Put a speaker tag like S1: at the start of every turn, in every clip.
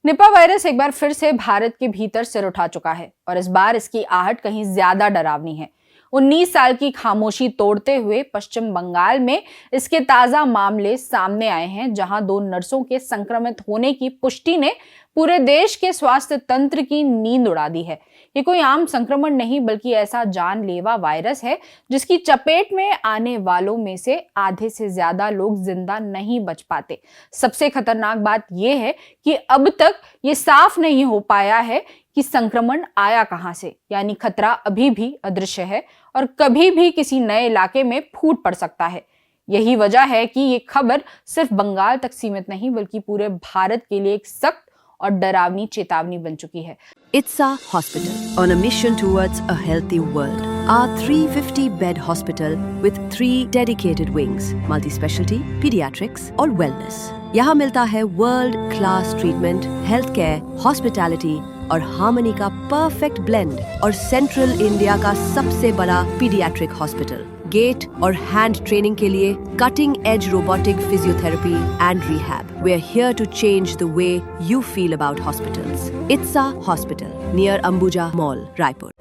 S1: Nipah virus एक बार फिर से भारत के भीतर सिर उठा चुका है और इस बार इसकी आहट कहीं ज्यादा डरावनी है। 19 साल की खामोशी तोड़ते हुए पश्चिम बंगाल में इसके ताजा मामले सामने आए हैं, जहां 2 नर्सों के संक्रमित होने की पुष्टि ने पूरे देश के स्वास्थ्य तंत्र की नींद उड़ा दी है। ये कोई आम संक्रमण नहीं, बल्कि ऐसा जानलेवा वायरस है जिसकी चपेट में आने वालों में से आधे से ज्यादा लोग जिंदा नहीं बच पाते। सबसे खतरनाक बात यह है कि अब तक ये साफ नहीं हो पाया है कि संक्रमण आया कहां से, यानी खतरा अभी भी अदृश्य है और कभी भी किसी नए इलाके में फूट पड़ सकता है। यही वजह है कि ये खबर सिर्फ बंगाल तक सीमित नहीं, बल्कि पूरे भारत के लिए एक सख्त और डरावनी चेतावनी बन चुकी है।
S2: ITSA Hospital, on a mission towards a healthy world. Our 350-bed hospital with 3 dedicated wings, multi-specialty, pediatrics और wellness. यहाँ मिलता है world class treatment, health care, hospitality और हार्मनी का परफेक्ट ब्लेंड और सेंट्रल इंडिया का सबसे बड़ा पीडियाट्रिक हॉस्पिटल। गेट और हैंड ट्रेनिंग के लिए cutting edge robotic physiotherapy and rehab. We are here to change the way you feel about hospitals. ITSA hospital near Ambuja mall, Raipur.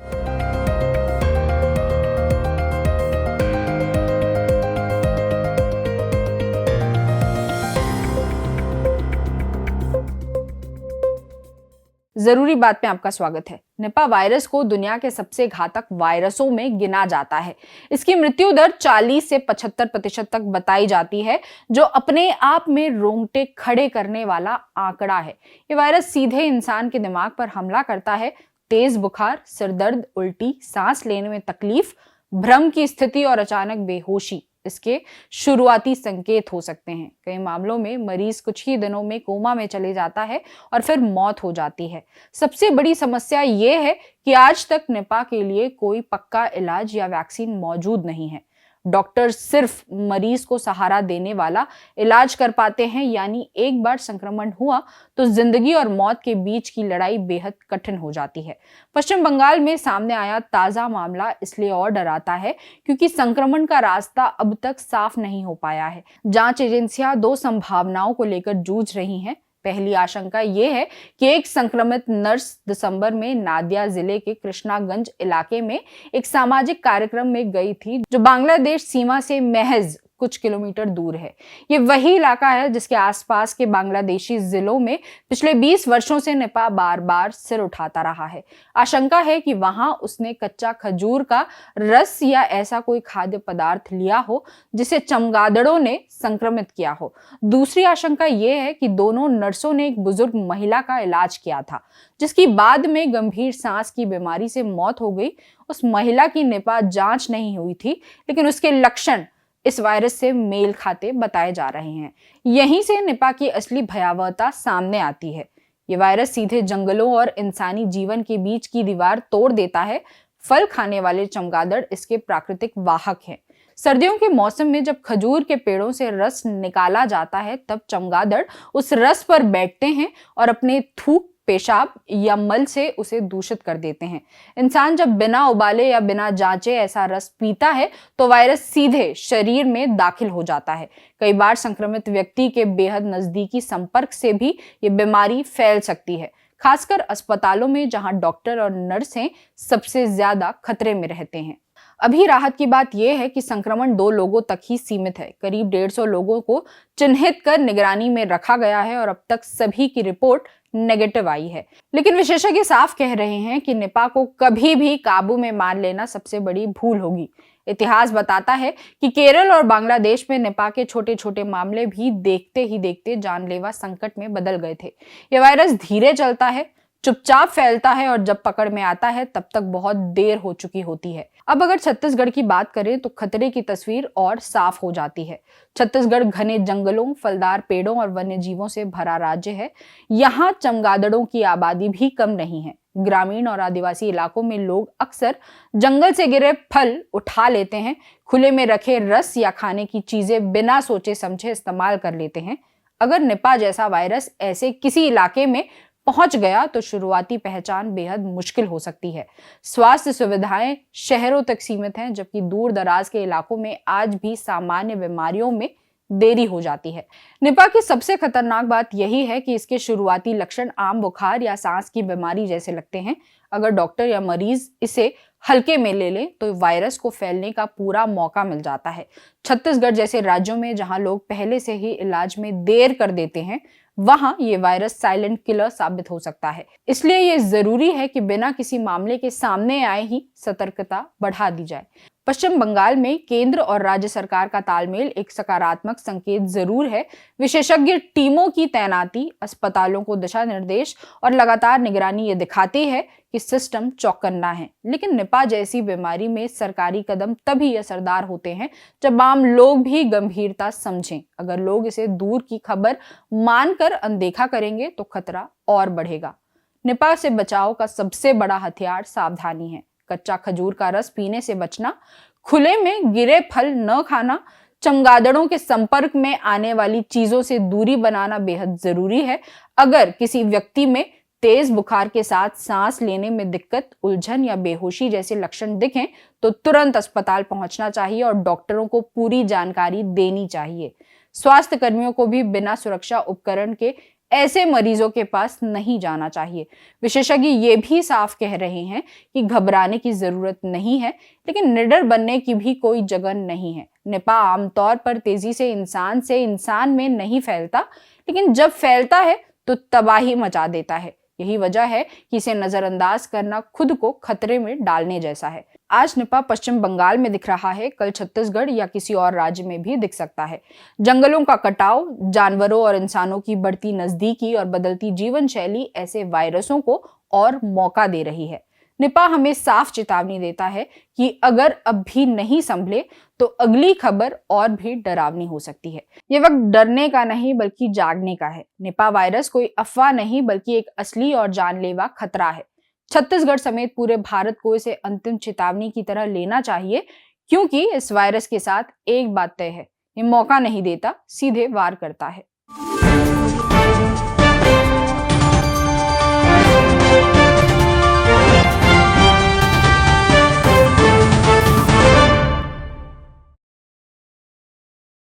S1: जरूरी बात में आपका स्वागत है। निपा वायरस को दुनिया के सबसे घातक वायरसों में गिना जाता है। इसकी मृत्यु दर 40 से 75% तक बताई जाती है, जो अपने आप में रोंगटे खड़े करने वाला आंकड़ा है। ये वायरस सीधे इंसान के दिमाग पर हमला करता है। तेज बुखार, सिरदर्द, उल्टी, सांस लेने में तकलीफ, भ्रम की स्थिति और अचानक बेहोशी इसके शुरुआती संकेत हो सकते हैं। कई मामलों में मरीज कुछ ही दिनों में कोमा में चले जाता है और फिर मौत हो जाती है। सबसे बड़ी समस्या ये है कि आज तक निपा के लिए कोई पक्का इलाज या वैक्सीन मौजूद नहीं है। डॉक्टर सिर्फ मरीज को सहारा देने वाला इलाज कर पाते हैं, यानी एक बार संक्रमण हुआ तो जिंदगी और मौत के बीच की लड़ाई बेहद कठिन हो जाती है। पश्चिम बंगाल में सामने आया ताजा मामला इसलिए और डराता है क्योंकि संक्रमण का रास्ता अब तक साफ नहीं हो पाया है। जांच एजेंसियां 2 संभावनाओं को लेकर जूझ रही हैं। पहली आशंका यह है कि एक संक्रमित नर्स दिसंबर में नादिया जिले के कृष्णागंज इलाके में एक सामाजिक कार्यक्रम में गई थी, जो बांग्लादेश सीमा से महज कुछ किलोमीटर दूर है। ये वही इलाका है जिसके आसपास के बांग्लादेशी जिलों में पिछले 20 वर्षों से निपा बार बार सिर उठाता रहा है। आशंका है कि वहां उसने कच्चा खजूर का रस या ऐसा कोई खाद्य पदार्थ लिया हो जिसे चमगादड़ों ने संक्रमित किया हो। दूसरी आशंका यह है कि दोनों नर्सों ने एक बुजुर्ग महिला का इलाज किया था, जिसकी बाद में गंभीर सांस की बीमारी से मौत हो गई। उस महिला की निपा जांच नहीं हुई थी, लेकिन उसके लक्षण इस वायरस से मेल खाते बताए जा रहे हैं। यहीं से निपा की असली भयावहता सामने आती है। ये वायरस सीधे जंगलों और इंसानी जीवन के बीच की दीवार तोड़ देता है। फल खाने वाले चमगादड़ इसके प्राकृतिक वाहक हैं। सर्दियों के मौसम में जब खजूर के पेड़ों से रस निकाला जाता है, तब चमगादड़ उस रस पर बैठते हैं और अपने थूक, पेशाब या मल से उसे दूषित कर देते हैं। इंसान जब बिना उबाले या बिना जांचे ऐसा रस पीता है तो वायरस सीधे शरीर में दाखिल हो जाता है। कई बार संक्रमित व्यक्ति के बेहद नजदीकी संपर्क से भी ये बीमारी फैल सकती है, खासकर अस्पतालों में जहां डॉक्टर और नर्सें सबसे ज्यादा खतरे में रहते हैं। अभी राहत की बात यह है कि संक्रमण 2 लोगों तक ही सीमित है। करीब 150 लोगों को चिन्हित कर निगरानी में रखा गया है और अब तक सभी की रिपोर्ट नेगेटिव आई है। लेकिन विशेषज्ञ साफ कह रहे हैं कि निपा को कभी भी काबू में मान लेना सबसे बड़ी भूल होगी। इतिहास बताता है कि केरल और बांग्लादेश में निपा के छोटे छोटे मामले भी देखते ही देखते जानलेवा संकट में बदल गए थे। यह वायरस धीरे चलता है, चुपचाप फैलता है और जब पकड़ में आता है तब तक बहुत देर हो चुकी होती है। अब अगर छत्तीसगढ़ की बात करें तो खतरे की तस्वीर और साफ हो जाती है। छत्तीसगढ़ घने जंगलों, फलदार पेड़ों और वन्य जीवों से भरा राज्य है। यहाँ चमगादड़ों की आबादी भी कम नहीं है। ग्रामीण और आदिवासी इलाकों में लोग अक्सर जंगल से गिरे फल उठा लेते हैं, खुले में रखे रस या खाने की चीजें बिना सोचे समझे इस्तेमाल कर लेते हैं। अगर निपा जैसा वायरस ऐसे किसी इलाके में पहुंच गया तो शुरुआती पहचान बेहद मुश्किल हो सकती है। स्वास्थ्य सुविधाएं शहरों तक सीमित हैं, जबकि दूर दराज के इलाकों में आज भी सामान्य बीमारियों में देरी हो जाती है। निपा की सबसे खतरनाक बात यही है कि इसके शुरुआती लक्षण आम बुखार या सांस की बीमारी जैसे लगते हैं। अगर डॉक्टर या मरीज इसे हल्के में ले ले तो वायरस को फैलने का पूरा मौका मिल जाता है। छत्तीसगढ़ जैसे राज्यों में जहां लोग पहले से ही इलाज में देर कर देते हैं, वहां ये वायरस साइलेंट किलर साबित हो सकता है। इसलिए ये जरूरी है कि बिना किसी मामले के सामने आए ही सतर्कता बढ़ा दी जाए। पश्चिम बंगाल में केंद्र और राज्य सरकार का तालमेल एक सकारात्मक संकेत जरूर है। विशेषज्ञ टीमों की तैनाती, अस्पतालों को दिशा निर्देश और लगातार निगरानी ये दिखाती है कि सिस्टम चौकन्ना है। लेकिन निपा जैसी बीमारी में सरकारी कदम तभी असरदार होते हैं जब आम लोग भी गंभीरता समझें। अगर लोग इसे दूर की खबर मानकर अनदेखा करेंगे तो खतरा और बढ़ेगा। निपा से बचाव का सबसे बड़ा हथियार सावधानी है। कच्चा खजूर का रस पीने से बचना, खुले में गिरे फल न खाना, चमगादड़ों के संपर्क में आने वाली चीजों से दूरी बनाना बेहद जरूरी है। अगर किसी व्यक्ति में तेज बुखार के साथ सांस लेने में दिक्कत, उलझन या बेहोशी जैसे लक्षण दिखें तो तुरंत अस्पताल पहुंचना चाहिए और डॉक्टरों को पूरी जानकारी देनी चाहिए। स्वास्थ्य कर्मियों को भी बिना सुरक्षा उपकरण के ऐसे मरीजों के पास नहीं जाना चाहिए। विशेषज्ञ ये भी साफ कह रहे हैं कि घबराने की जरूरत नहीं है, लेकिन निडर बनने की भी कोई जगह नहीं है। निपा आमतौर पर तेजी से इंसान में नहीं फैलता, लेकिन जब फैलता है तो तबाही मचा देता है। यही वजह है कि इसे नजरअंदाज करना खुद को खतरे में डालने जैसा है। आज निपा पश्चिम बंगाल में दिख रहा है, कल छत्तीसगढ़ या किसी और राज्य में भी दिख सकता है। जंगलों का कटाव, जानवरों और इंसानों की बढ़ती नजदीकी और बदलती जीवन शैली ऐसे वायरसों को और मौका दे रही है। निपा हमें साफ चेतावनी देता है कि अगर अब भी नहीं संभले तो अगली खबर और भी डरावनी हो सकती है। ये वक्त डरने का नहीं बल्कि जागने का है। निपा वायरस कोई अफवाह नहीं बल्कि एक असली और जानलेवा खतरा है। छत्तीसगढ़ समेत पूरे भारत को इसे अंतिम चेतावनी की तरह लेना चाहिए, क्योंकि इस वायरस के साथ एक बात तय है, ये मौका नहीं देता, सीधे वार करता है।